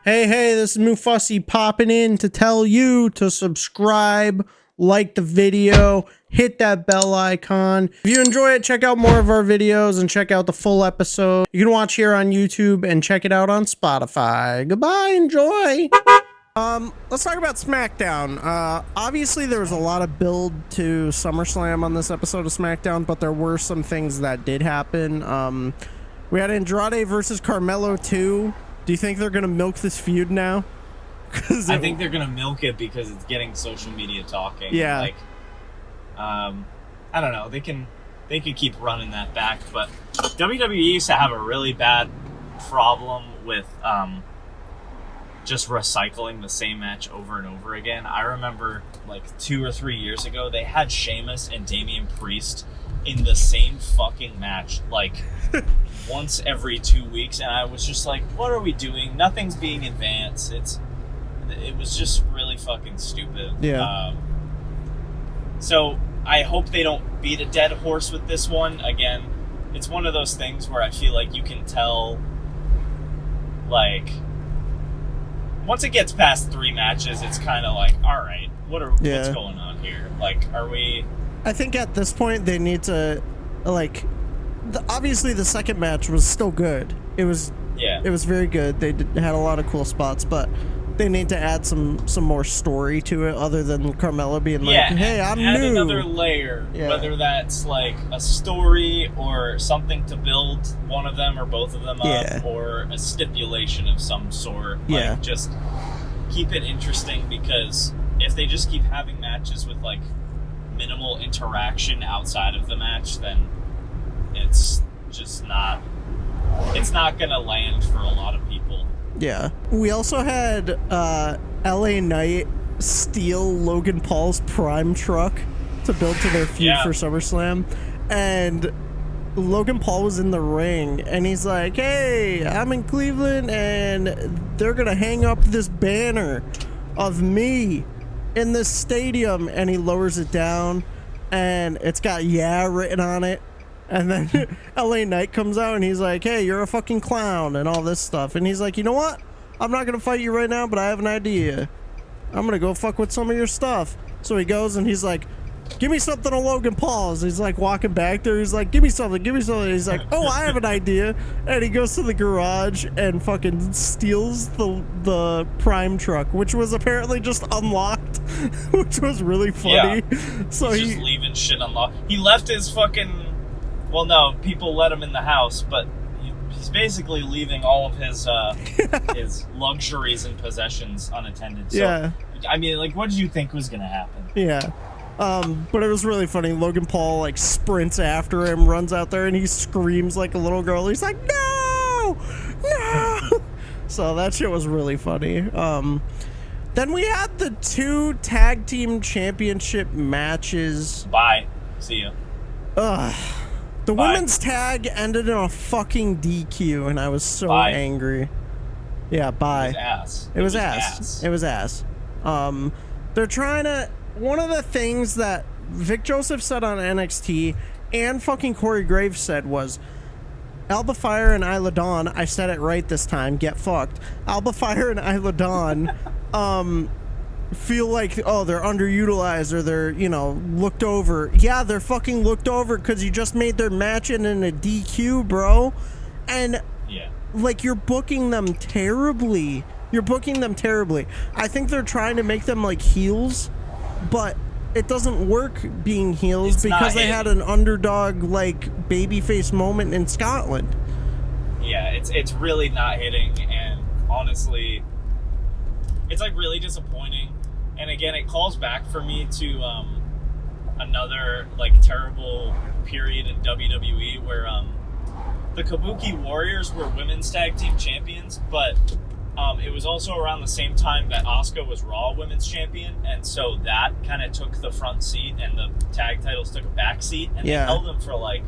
Hey, this is Mufasi popping in to tell you to subscribe, like the video, hit that bell icon. If you enjoy it, check out more of our videos and check out the full episode. You can watch here on YouTube and check it out on Spotify. Goodbye, enjoy. Let's talk about Smackdown. Obviously there was a lot of build to SummerSlam on this episode of Smackdown, but there were some things that did happen. We had Andrade versus Carmelo 2. Do you think they're gonna milk this feud now? I think they're gonna milk it because it's getting social media talking. Yeah. Like, I don't know. They could keep running that back, but WWE used to have a really bad problem with just recycling the same match over and over again. I remember like 2 or 3 years ago, they had Sheamus and Damian Priest in the same fucking match, like once every 2 weeks, and I was just like, what are we doing? Nothing's being advanced. It was just really fucking stupid. Yeah. So I hope they don't beat a dead horse with this one. Again, it's one of those things where I feel like you can tell, like, once it gets past 3 matches, it's kind of like, all right, what's going on here? Like, are we... I think at this point they need to, like, obviously the second match was still good. It was very good. They had a lot of cool spots, but they need to add some more story to it other than Carmelo being like, hey, I'm add new. Another layer, whether that's like a story or something to build one of them or both of them up, or a stipulation of some sort. Like, just keep it interesting, because if they just keep having matches with like minimal interaction outside of the match, then it's just not gonna land for a lot of people. Yeah. We also had LA Knight steal Logan Paul's prime truck to build to their feud for SummerSlam, and Logan Paul was in the ring and he's like, hey, I'm in Cleveland and they're gonna hang up this banner of me in this stadium, and he lowers it down and it's got written on it, and then LA Knight comes out and he's like, hey, you're a fucking clown and all this stuff, and he's like, you know what, I'm not gonna fight you right now, but I have an idea. I'm gonna go fuck with some of your stuff. So he goes and he's like, give me something to Logan Paul's. He's like walking back there, he's like, give me something. He's like, oh, I have an idea. And he goes to the garage and fucking steals the prime truck, which was apparently just unlocked, which was really funny. So he's just leaving shit unlocked. He left his fucking, well, no, people let him in the house, but he's basically leaving all of his his luxuries and possessions unattended. So, I mean, like, what did you think was gonna happen? Yeah. But it was really funny. Logan Paul like sprints after him, runs out there, and he screams like a little girl. He's like, no! So that shit was really funny. Then we had the 2 tag team championship matches. Bye. See ya. The women's tag ended in a fucking DQ, and I was so angry. Yeah, bye. It was ass. They're trying to... One of the things that Vic Joseph said on NXT and fucking Corey Graves said was, Alba Fire and Isla Dawn, I said it right this time, get fucked. Alba Fire and Isla Dawn feel like, oh, they're underutilized or they're, you know, looked over. Yeah, they're fucking looked over because you just made their match in a DQ, bro. And, like, you're booking them terribly. I think they're trying to make them, like, heels, but it doesn't work being heels because they had an underdog, like, babyface moment in Scotland. Yeah, it's really not hitting, and honestly, it's, like, really disappointing. And again, it calls back for me to another, like, terrible period in WWE where the Kabuki Warriors were women's tag team champions, but it was also around the same time that Asuka was Raw Women's Champion, and so that kind of took the front seat and the tag titles took a back seat, and they held them for like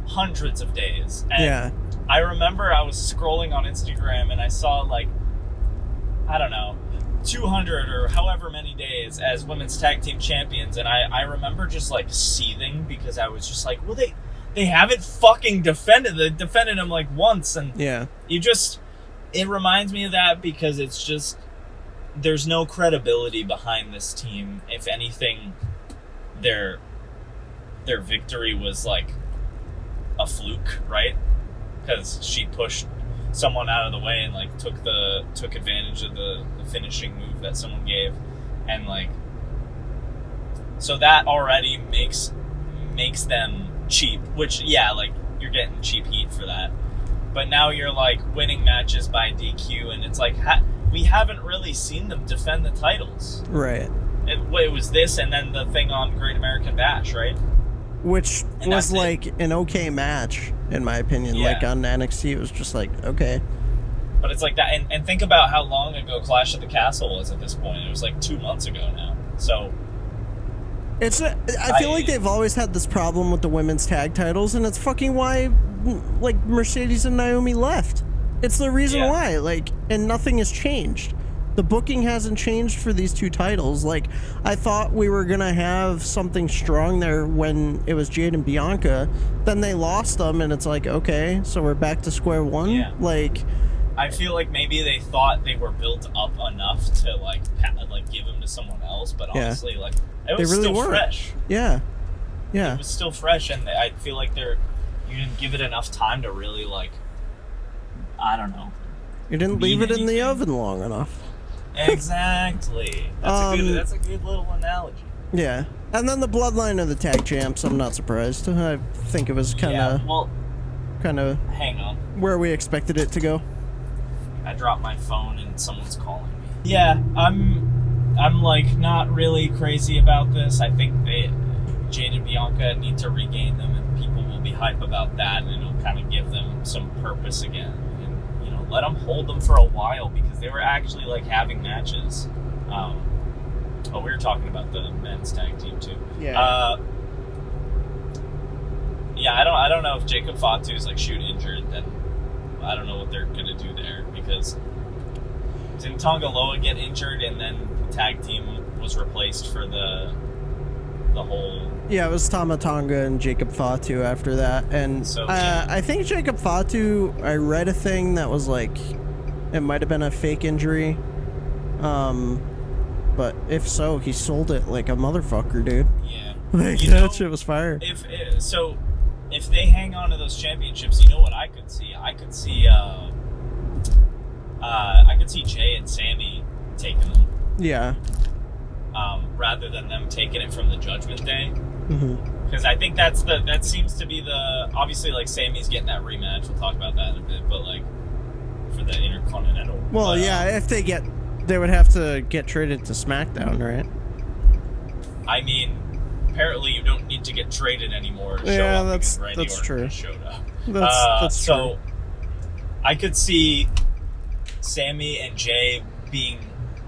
hundreds of days. And I remember I was scrolling on Instagram and I saw, like, I don't know, 200 or however many days as women's tag team champions, and I remember just like seething because I was just like, well, they haven't fucking defended them like once, and you just It reminds me of that because it's just there's no credibility behind this team. If anything, their victory was like a fluke, right? Because she pushed someone out of the way and like took advantage of the finishing move that someone gave, and like so that already makes them cheap. Which like you're getting cheap heat for that. But now you're like winning matches by DQ, and it's like we haven't really seen them defend the titles. Right. It was this, and then the thing on Great American Bash, right? Which was like an okay match, in my opinion. Yeah. Like on NXT, it was just like, okay. But it's like that, and think about how long ago Clash at the Castle was at this point. It was like 2 months ago now. So I feel like they've always had this problem with the women's tag titles, and it's fucking why, like, Mercedes and Naomi left. It's the reason why, like, and nothing has changed. The booking hasn't changed for these two titles. Like, I thought we were gonna have something strong there when it was Jade and Bianca. Then they lost them, and it's like, okay, so we're back to square one. Yeah. Like, I feel like maybe they thought they were built up enough to like give them to someone else, but honestly, like it was really still fresh. Yeah. It was still fresh, and I feel like you didn't give it enough time to really like, I don't know. You didn't leave it in the oven long enough. Exactly. That's a good little analogy. Yeah. And then the bloodline of the tag champs, I'm not surprised. I think it was kind of hang on, where we expected it to go. I dropped my phone and someone's calling me. Yeah, I'm like not really crazy about this. I think Jade and Bianca need to regain them, and people will be hype about that, and it'll kind of give them some purpose again. And, you know, let them hold them for a while, because they were actually like having matches. We were talking about the men's tag team too. Yeah. I don't know if Jacob Fatu is like shoot injured, then I don't know what they're gonna do there, because didn't Tongaloa get injured and then the tag team was replaced for the whole... Yeah, it was Tama Tonga and Jacob Fatu after that, and So, I think Jacob Fatu, I read a thing that was like, it might have been a fake injury, but if so, he sold it like a motherfucker, dude. Yeah. Like, that shit was fire. If they hang on to those championships, you know what I could see? I could see Jay and Sammy taking them. Yeah. Rather than them taking it from the Judgment Day. Mm-hmm. Because I think that seems to be the... Obviously, like, Sammy's getting that rematch. We'll talk about that in a bit. But, like, for the Intercontinental... Well, if they would have to get traded to SmackDown, right? I mean, apparently you don't need to get traded anymore to show up. That's true. Showed up. That's so, I could see Sammy and Jay being...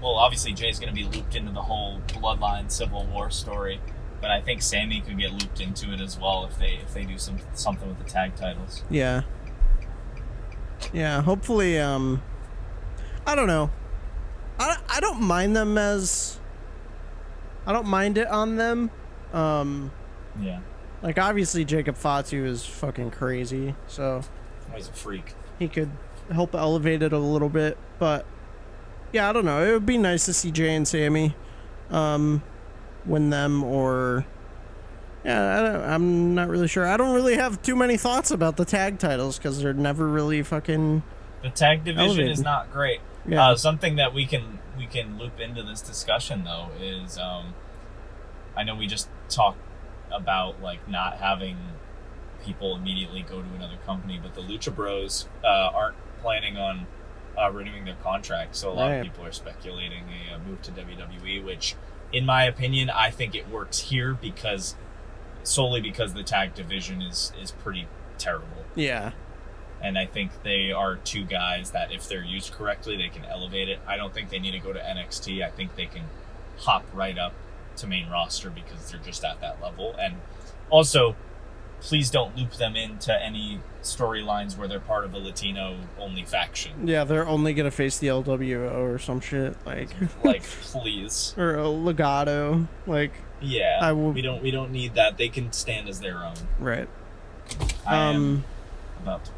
Well, obviously Jay's going to be looped into the whole Bloodline Civil War story, but I think Sammy could get looped into it as well if they do something with the tag titles. Yeah. Yeah, hopefully, I don't know. I don't mind them as... I don't mind it on them. Yeah. Like, obviously Jacob Fatu is fucking crazy, so... He's a freak. He could help elevate it a little bit, but... Yeah, I don't know. It would be nice to see Jay and Sammy win them, or... Yeah, I'm not really sure. I don't really have too many thoughts about the tag titles, because they're never really fucking... The tag division elevated. is not great. Yeah. Something that we can loop into this discussion, though, is... I know we just talked about, like, not having people immediately go to another company, but the Lucha Bros aren't planning on... renewing their contract, so a lot of people are speculating a move to WWE, which, in my opinion, I think it works here solely because the tag division is pretty terrible. Yeah. And I think they are two guys that, if they're used correctly, they can elevate it. I don't think they need to go to NXT. I think they can hop right up to main roster because they're just at that level. And also, please don't loop them into any storylines where they're part of a Latino-only faction. Yeah, they're only gonna face the LWO or some shit, like please. Or a Legato, like. Yeah, we don't need that. They can stand as their own. Right. I am about to